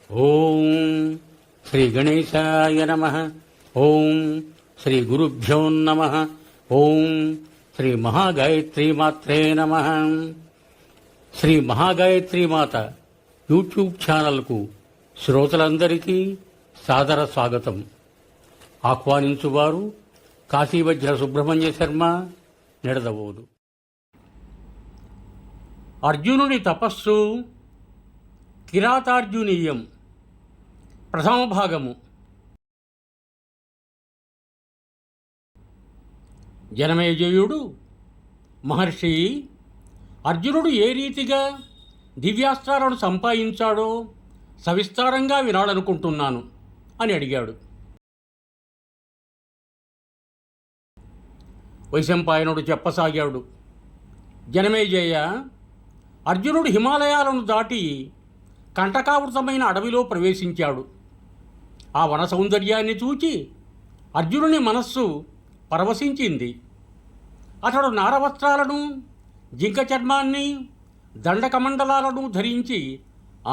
ఓం శ్రీ గణేశాయ నమః. ఓం శ్రీ గురుభ్యో నమః. ఓం శ్రీ మహాగాయత్రీమాత్రే నమః. శ్రీ మహాగాయత్రీమాత యూట్యూబ్ ఛానల్కు శ్రోతలందరికీ సాదర స్వాగతం. ఆహ్వానించువారు కాశీవజ్ర సుబ్రహ్మణ్య శర్మ, నిడదవోలు. అర్జునుని తపస్సు కిరాతార్జునీయం. ప్రథమ భాగము. జనమేజయుడు మహర్షి, అర్జునుడు ఏ రీతిగా దివ్యాస్త్రాలను సంపాదించాడో సవిస్తారంగా వినాలనుకుంటున్నాను అని అడిగాడు. వైశంపాయనుడు చెప్పసాగాడు. జనమేజయ, అర్జునుడు హిమాలయాలను దాటి కంటకావృతమైన అడవిలో ప్రవేశించాడు. ఆ వన సౌందర్యాన్ని చూచి అర్జునుని మనస్సు పరవశించింది. అతడు నారవస్త్రాలను, జింక చర్మాన్ని, దండకమండలాలను ధరించి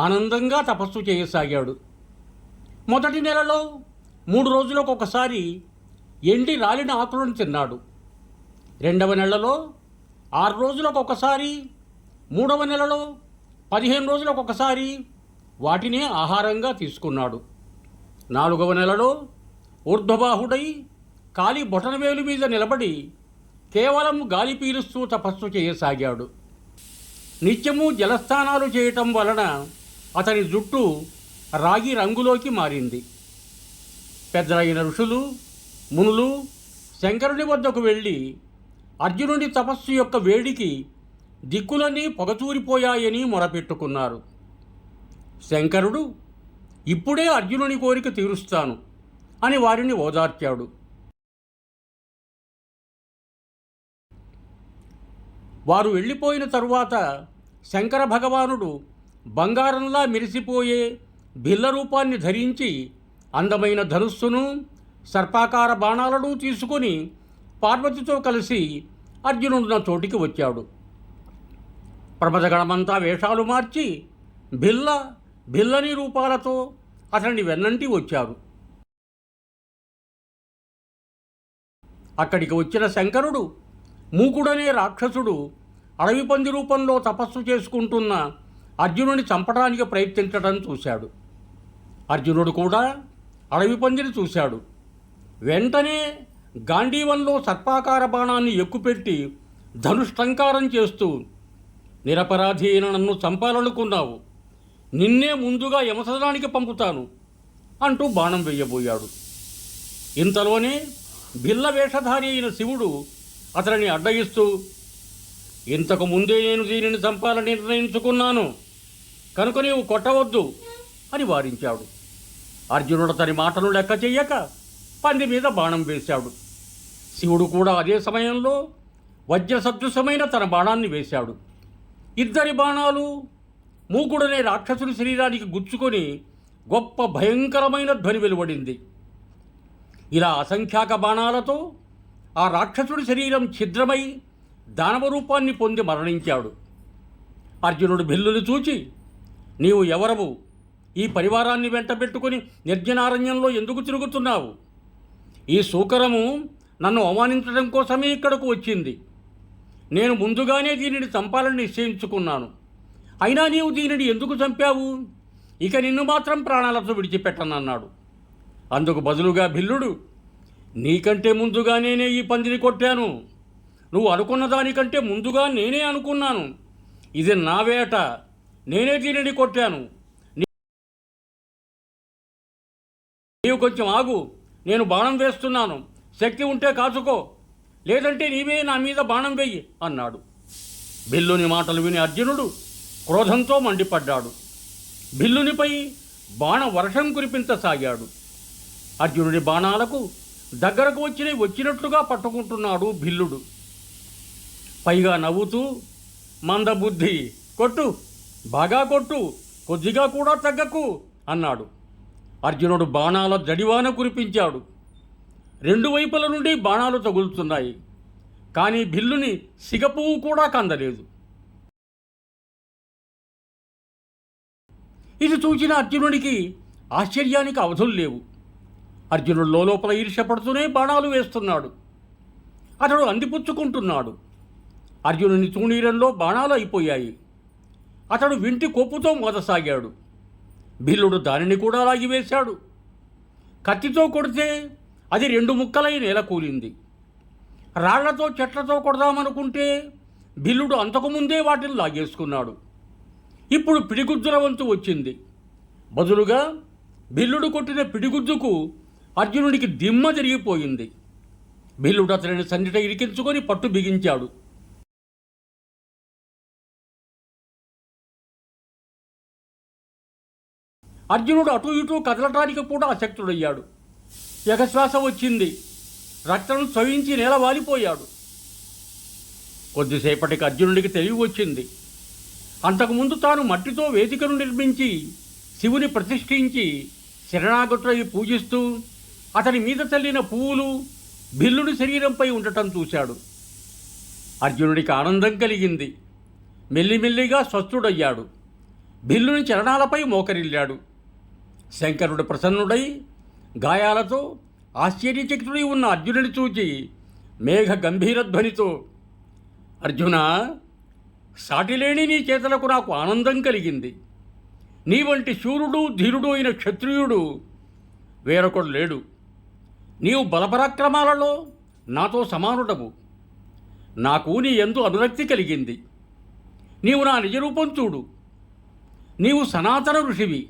ఆనందంగా తపస్సు చేయసాగాడు. మొదటి నెలలో 3 రోజులకు ఒకసారి ఎండి రాలిన ఆకులను తిన్నాడు. 2వ నెలలో 6 రోజులకు ఒకసారి, 3వ నెలలో 15 రోజులకు ఒకసారి వాటినే ఆహారంగా తీసుకున్నాడు. 4వ నెలలో ఊర్ధ్వబాహుడై కాలి బొటనవేలు మీద నిలబడి కేవలం గాలి పీలుస్తూ తపస్సు చేయసాగాడు. నిత్యము జలస్నానాలు చేయటం వలన అతని జుట్టు రాగి రంగులోకి మారింది. పెద్దలైన ఋషులు, మునులు శంకరుని వద్దకు వెళ్ళి అర్జునుడి తపస్సు యొక్క వేడికి దిక్కులన్నీ పొగచూరిపోయాయని మొరపెట్టుకున్నారు. శంకరుడు ఇప్పుడే అర్జునుని కోరిక తీరుస్తాను అని వారిని ఓదార్చాడు. వారు వెళ్ళిపోయిన తరువాత శంకర భగవానుడు బంగారంలా మెరిసిపోయే బిల్ల రూపాన్ని ధరించి అందమైన ధనుస్సును, సర్పాకార బాణాలను తీసుకుని పార్వతితో కలిసి అర్జునుడున్న చోటికి వచ్చాడు. ప్రమదగణమంతా వేషాలు మార్చి బిల్లని రూపాలతో అతన్ని వెన్నంటి వచ్చారు. అక్కడికి వచ్చిన శంకరుడు మూకుడనే రాక్షసుడు అడవి పంది రూపంలో తపస్సు చేసుకుంటున్న అర్జునుని చంపడానికి ప్రయత్నించడం చూశాడు. అర్జునుడు కూడా అడవి పందిని చూశాడు. వెంటనే గాంధీవంలో సర్పాకార బాణాన్ని ఎక్కుపెట్టి ధనుష్టంకారం చేస్తూ, నిరపరాధి అయిన నన్ను చంపాలనుకున్నావు, నిన్నే ముందుగా యమసదనానికి పంపుతాను అంటూ బాణం వెయ్యబోయాడు. ఇంతలోనే బిల్ల వేషధారి అయిన శివుడు అతనిని అడ్డగిస్తూ, ఇంతకు ముందే నేను దీనిని చంపాలని నిర్ణయించుకున్నాను, కనుక నీవు కొట్టవద్దు అని వారించాడు. అర్జునుడు తన మాటను లెక్క చెయ్యక పంది మీద బాణం వేశాడు. శివుడు కూడా అదే సమయంలో వజ్ర సదృశమైన తన బాణాన్ని వేశాడు. ఇద్దరి బాణాలు మూకుడనే రాక్షసుని శరీరానికి గుచ్చుకొని గొప్ప భయంకరమైన ధ్వని వెలువడింది. ఇలా అసంఖ్యాక బాణాలతో ఆ రాక్షసుడి శరీరం ఛిద్రమై దానవ రూపాన్ని పొంది మరణించాడు. అర్జునుడు బిల్లుని చూచి, నీవు ఎవరవు? ఈ పరివారాన్ని వెంటబెట్టుకుని నిర్జనారణ్యంలో ఎందుకు తిరుగుతున్నావు? ఈ సూకరము నన్ను అవమానించడం కోసమే ఇక్కడకు వచ్చింది. నేను ముందుగానే దీనిని చంపాలని నిశ్చయించుకున్నాను. అయినా నీవు దీనిని ఎందుకు చంపావు? ఇక నిన్ను మాత్రం ప్రాణాలతో విడిచిపెట్టనన్నాడు. అందుకు బదులుగా బిల్లుడు, నీకంటే ముందుగా నేనే ఈ పందిని కొట్టాను. నువ్వు అనుకున్న దానికంటే ముందుగా నేనే అనుకున్నాను. ఇది నా వేట, నేనే దీనిని కొట్టాను. నీవు కొంచెం ఆగు, నేను బాణం వేస్తున్నాను. శక్తి ఉంటే కాచుకో, లేదంటే నీవే నా మీద బాణం వెయ్యి అన్నాడు. బిల్లుని మాటలు విని అర్జునుడు క్రోధంతో మండిపడ్డాడు. బిల్లునిపై బాణ వర్షం కురిపించసాగాడు. అర్జునుడి బాణాలకు దగ్గరకు వచ్చినట్లుగా పట్టుకుంటున్నాడు బిల్లుడు. పైగా నవ్వుతూ, మందబుద్ధి, కొట్టు, బాగా కొట్టు, కొద్దిగా కూడా తగ్గకు అన్నాడు. అర్జునుడు బాణాల జడివాన కురిపించాడు. 2 వైపుల నుండి బాణాలు తగులుతున్నాయి. కానీ బిల్లుని సిగపువ్వు కూడా కందలేదు. ఇది చూసిన అర్జునుడికి ఆశ్చర్యానికి అవధులు లేవు. అర్జునుడు లోపల ఈర్ష్యపడుతూనే బాణాలు వేస్తున్నాడు. అతడు అందిపుచ్చుకుంటున్నాడు. అర్జునుని తూణీరంలో బాణాలు అయిపోయాయి. అతడు వింటి కొప్పుతో మోదసాగాడు. భీలుడు దానిని కూడా లాగివేశాడు. కత్తితో కొడితే అది 2 ముక్కలై నేల కూలింది. రాళ్లతో చెట్లతో కొడదామనుకుంటే భీలుడు అంతకుముందే వాటిని లాగేసుకున్నాడు. ఇప్పుడు పిడిగుద్దుల వంతు వచ్చింది. బదులుగా భీలుడు కొట్టిన పిడిగుద్దుకు అర్జునుడికి దిమ్మ తిరిగిపోయింది. భీలుడు అతనిని సందిట ఇరికించుకొని పట్టు బిగించాడు. అర్జునుడు అటు ఇటు కదలటానికి కూడా అశక్తుడయ్యాడు. ఎగశ్వాస వచ్చింది. రక్తం స్రవించి నేల వాలిపోయాడు. కొద్దిసేపటికి అర్జునుడికి తెలివి వచ్చింది. అంతకుముందు తాను మట్టితో వేదికను నిర్మించి శివుని ప్రతిష్ఠించి శరణాగతులై పూజిస్తూ అతని మీద చల్లిన పువ్వులు భిల్లుడి శరీరంపై ఉండటం చూశాడు. అర్జునుడికి ఆనందం కలిగింది. మెల్లిమెల్లిగా స్వస్థుడయ్యాడు. భిల్లుని చరణాలపై మోకరిల్లాడు. శంకరుడు ప్రసన్నుడై గాయాలతో ఆశ్చర్యచకితుడై ఉన్న అర్జునుడి చూచి మేఘ గంభీర ధ్వనితో, అర్జున, సాటిలేని నీ చేతలకు నాకు ఆనందం కలిగింది. నీ వంటి శూరుడు ధీరుడు అయిన క్షత్రియుడు వేరొకడు లేడు. నీవు బలపరాక్రమాలలో నాతో సమానుడవు. నాకు నీ యందు అనురక్తి కలిగింది. నీవు నా నిజరూపం చూడు. నీవు సనాతన ఋషివి.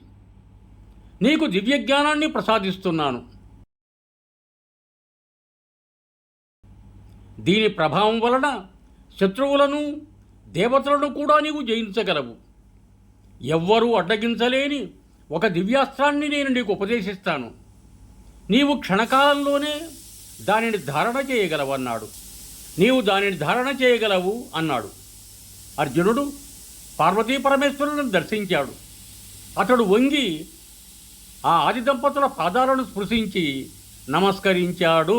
నీకు దివ్యజ్ఞానాన్ని ప్రసాదిస్తున్నాను. దీని ప్రభావం వలన శత్రువులను దేవతలను కూడా నీవు జయించగలవు. ఎవ్వరూ అడ్డగించలేని ఒక దివ్యాస్త్రాన్ని నేను నీకు ఉపదేశిస్తాను. నీవు క్షణకాలంలోనే దానిని ధారణ చేయగలవన్నాడు. నీవు దానిని ధారణ చేయగలవు అన్నాడు. అర్జునుడు పార్వతీ పరమేశ్వరులను దర్శించాడు. అతడు వంగి ఆ ఆది దంపతుల పాదాలను స్పృశించి నమస్కరించాడు.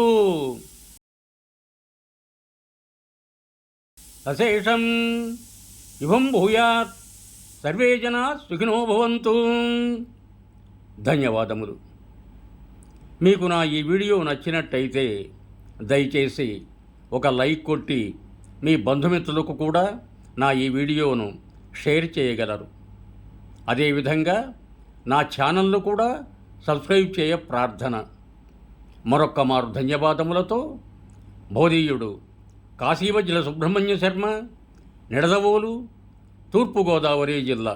అశేషం ఇవం భూయాత్ సర్వే జనా సుఖినో భవంతు. ధన్యవాదములు. మీకు నా ఈ వీడియో నచ్చినట్టయితే దయచేసి ఒక లైక్ కొట్టి మీ బంధుమిత్రులకు కూడా నా ఈ వీడియోను షేర్ చేయగలరు. అదేవిధంగా నా ఛానల్ను కూడా సబ్స్క్రైబ్ చేయ ప్రార్థన. మరొక్క మారు ధన్యవాదములతో భౌదీయుడు కాశీవజ్ర సుబ్రహ్మణ్య శర్మ, నిడదవోలు, తూర్పుగోదావరి జిల్లా.